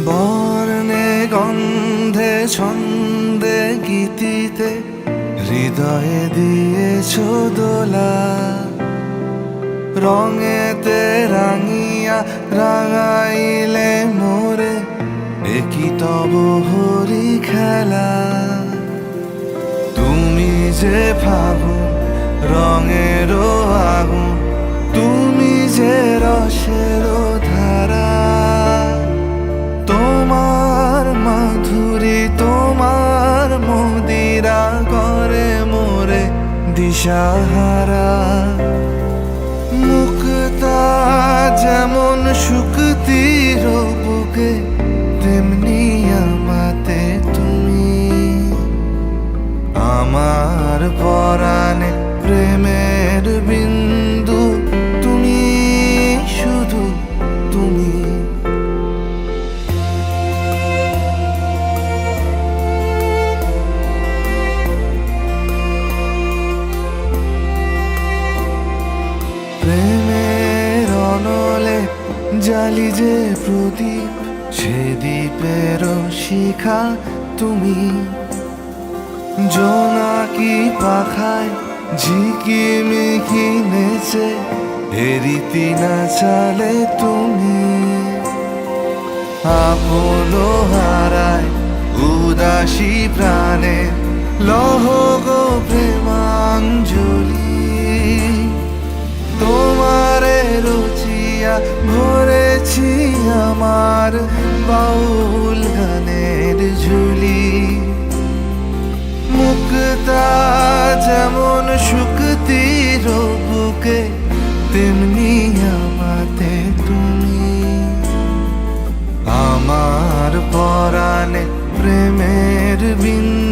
বর্ণে গন্ধে ছন্দে গীতিতে হৃদয়ে দিয়েছ দোলা, রঙেতে রাঙিয়া রাঙাইলে মোরে একই তব হরি খেলা। তুমি যে ফাগুন রঙেরও আগুন, তুমি যে রসেরও ধারা, তোমার মাধুরী তোমার মদিরা করে মোরে দিশাহারা। মুক্তা যেমন শুকতির বুকে, তেমনি আমাতে তুমি। আমার পরাণে প্রেমের বিন্দু তুমি, শুধু তুমি। প্রেমের অনলে জালি যে প্রদীপ, সে দ্বীপের শিখা তুমি। জোনাকি পাখায় ঝিকিমিকি নেচে এরিতি না চালে তুমি। আপন হারায় উদাসী প্রাণে লহ গো প্রেমাঞ্জলি। তোমারে রুচিয়া ভরেছি আমার বাউল গানের ঝুলি। মুক্তা যেমন শুকতির বুকে, তেমনি আমাতে তুমি। আমার পরাণে প্রেমের বিন্দু